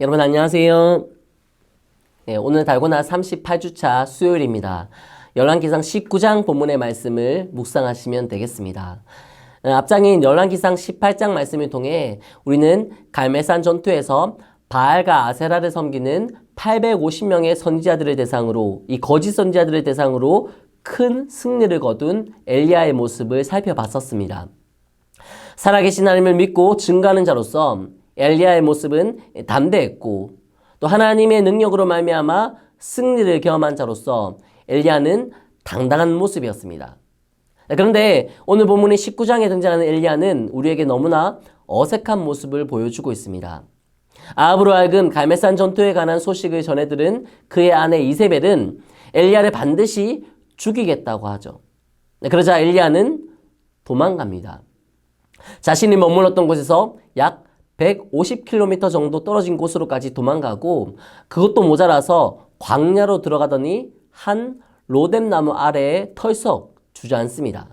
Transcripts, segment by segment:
여러분 안녕하세요. 오늘 달고나 38주차 수요일입니다. 열왕기상 19장 본문의 말씀을 묵상하시면 되겠습니다. 앞장인 열왕기상 18장 말씀을 통해 우리는 갈멜산 전투에서 바알과 아세라를 섬기는 850명의 선지자들을 대상으로, 이 거짓 선지자들을 대상으로 큰 승리를 거둔 엘리야의 모습을 살펴봤었습니다. 살아계신 하나님을 믿고 증거하는 자로서 엘리야의 모습은 담대했고, 또 하나님의 능력으로 말미암아 승리를 경험한 자로서 엘리야는 당당한 모습이었습니다. 그런데 오늘 본문의 19장에 등장하는 엘리야는 우리에게 너무나 어색한 모습을 보여주고 있습니다. 아합으로 하여금 갈멜산 전투에 관한 소식을 전해들은 그의 아내 이세벨은 엘리야를 반드시 죽이겠다고 하죠. 그러자 엘리야는 도망갑니다. 자신이 머물렀던 곳에서 약 150km 정도 떨어진 곳으로까지 도망가고, 그것도 모자라서 광야로 들어가더니 한 로뎀나무 아래에 털썩 주저앉습니다.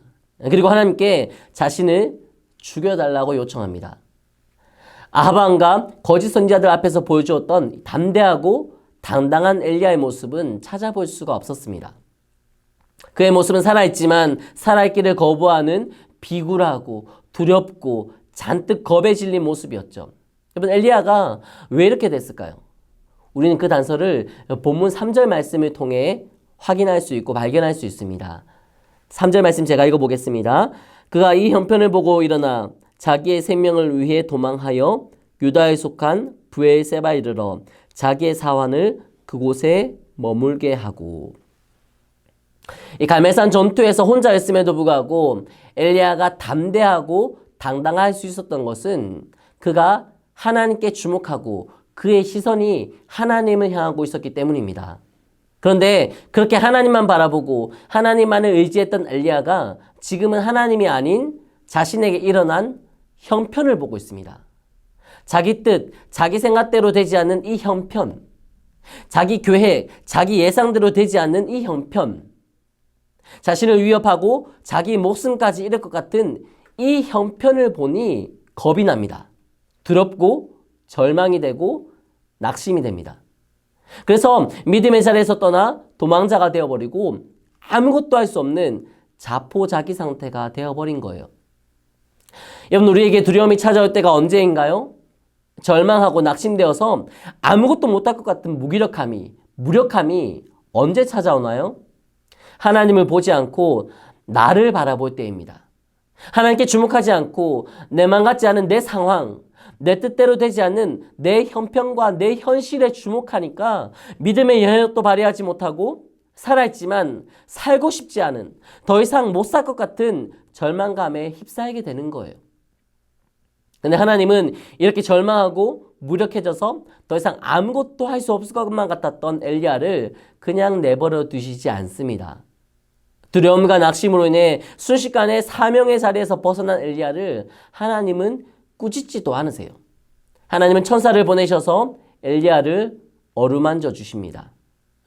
그리고 하나님께 자신을 죽여달라고 요청합니다. 아합과 거짓 선지자들 앞에서 보여주었던 담대하고 당당한 엘리야의 모습은 찾아볼 수가 없었습니다. 그의 모습은 살아있지만 살아있기를 거부하는 비굴하고 두렵고 잔뜩 겁에 질린 모습이었죠. 여러분, 엘리야가 왜 이렇게 됐을까요? 우리는 그 단서를 본문 3절 말씀을 통해 확인할 수 있고 발견할 수 있습니다. 3절 말씀 제가 읽어보겠습니다. 그가 이 형편을 보고 일어나 자기의 생명을 위해 도망하여 유다에 속한 브엘세바에 이르러 자기의 사환을 그곳에 머물게 하고. 이 갈멜산 전투에서 혼자였음에도 불구하고 엘리야가 담대하고 당당할 수 있었던 것은 그가 하나님께 주목하고 그의 시선이 하나님을 향하고 있었기 때문입니다. 그런데 그렇게 하나님만 바라보고 하나님만을 의지했던 엘리야가 지금은 하나님이 아닌 자신에게 일어난 형편을 보고 있습니다. 자기 뜻, 자기 생각대로 되지 않는 이 형편, 자기 계획, 자기 예상대로 되지 않는 이 형편, 자신을 위협하고 자기 목숨까지 잃을 것 같은 이 형편을 보니 겁이 납니다. 두렵고 절망이 되고 낙심이 됩니다. 그래서 믿음의 자리에서 떠나 도망자가 되어버리고 아무것도 할 수 없는 자포자기 상태가 되어버린 거예요. 여러분, 우리에게 두려움이 찾아올 때가 언제인가요? 절망하고 낙심되어서 아무것도 못할 것 같은 무력함이 언제 찾아오나요? 하나님을 보지 않고 나를 바라볼 때입니다. 하나님께 주목하지 않고 내 맘 같지 않은 내 상황, 내 뜻대로 되지 않는 내 형편과 내 현실에 주목하니까 믿음의 영역도 발휘하지 못하고 살아있지만 살고 싶지 않은, 더 이상 못 살 것 같은 절망감에 휩싸이게 되는 거예요. 근데 하나님은 이렇게 절망하고 무력해져서 더 이상 아무것도 할 수 없을 것만 같았던 엘리야를 그냥 내버려 두시지 않습니다. 두려움과 낙심으로 인해 순식간에 사명의 자리에서 벗어난 엘리야를 하나님은 꾸짖지도 않으세요. 하나님은 천사를 보내셔서 엘리야를 어루만져 주십니다.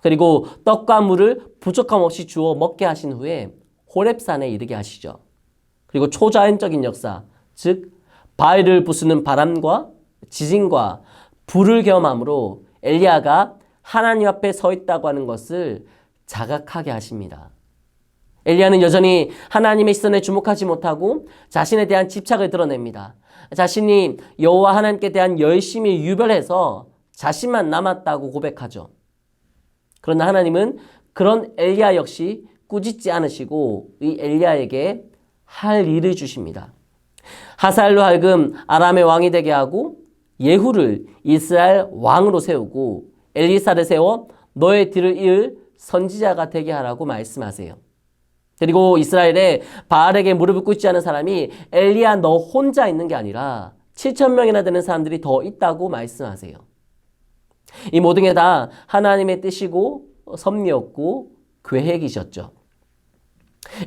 그리고 떡과 물을 부족함 없이 주어 먹게 하신 후에 호렙산에 이르게 하시죠. 그리고 초자연적인 역사, 즉 바위를 부수는 바람과 지진과 불을 경험함으로 엘리야가 하나님 앞에 서 있다고 하는 것을 자각하게 하십니다. 엘리야는 여전히 하나님의 시선에 주목하지 못하고 자신에 대한 집착을 드러냅니다. 자신이 여호와 하나님께 대한 열심히 유별해서 자신만 남았다고 고백하죠. 그러나 하나님은 그런 엘리야 역시 꾸짖지 않으시고 이 엘리야에게 할 일을 주십니다. 하사엘로 하여금 아람의 왕이 되게 하고 예후를 이스라엘 왕으로 세우고 엘리사를 세워 너의 뒤를 이을 선지자가 되게 하라고 말씀하세요. 그리고 이스라엘에 바알에게 무릎을 꿇지 않은 사람이 엘리야 너 혼자 있는 게 아니라 7,000명이나 되는 사람들이 더 있다고 말씀하세요. 이 모든 게 다 하나님의 뜻이고 섭리였고 계획이셨죠.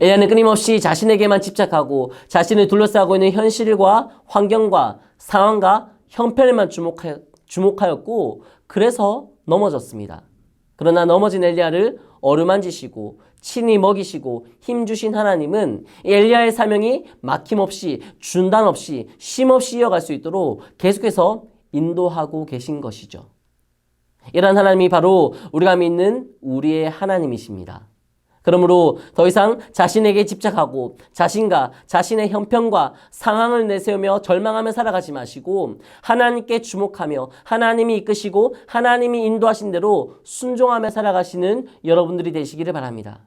엘리야는 끊임없이 자신에게만 집착하고 자신을 둘러싸고 있는 현실과 환경과 상황과 형편에만 주목하였고 그래서 넘어졌습니다. 그러나 넘어진 엘리야를 어루만지시고 친히 먹이시고 힘주신 하나님은 엘리야의 사명이 막힘없이 중단 없이 쉼없이 이어갈 수 있도록 계속해서 인도하고 계신 것이죠. 이런 하나님이 바로 우리가 믿는 우리의 하나님이십니다. 그러므로 더 이상 자신에게 집착하고 자신과 자신의 형편과 상황을 내세우며 절망하며 살아가지 마시고 하나님께 주목하며 하나님이 이끄시고 하나님이 인도하신 대로 순종하며 살아가시는 여러분들이 되시기를 바랍니다.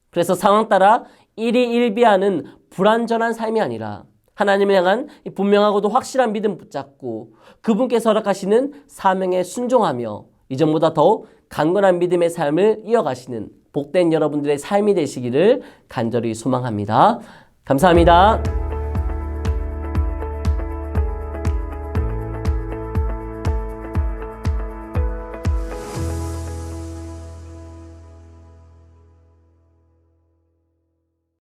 그래서 상황 따라 일희일비하는 불완전한 삶이 아니라 하나님을 향한 분명하고도 확실한 믿음 붙잡고 그분께서 허락하시는 사명에 순종하며 이전보다 더욱 강건한 믿음의 삶을 이어가시는 복된 여러분들의 삶이 되시기를 간절히 소망합니다. 감사합니다.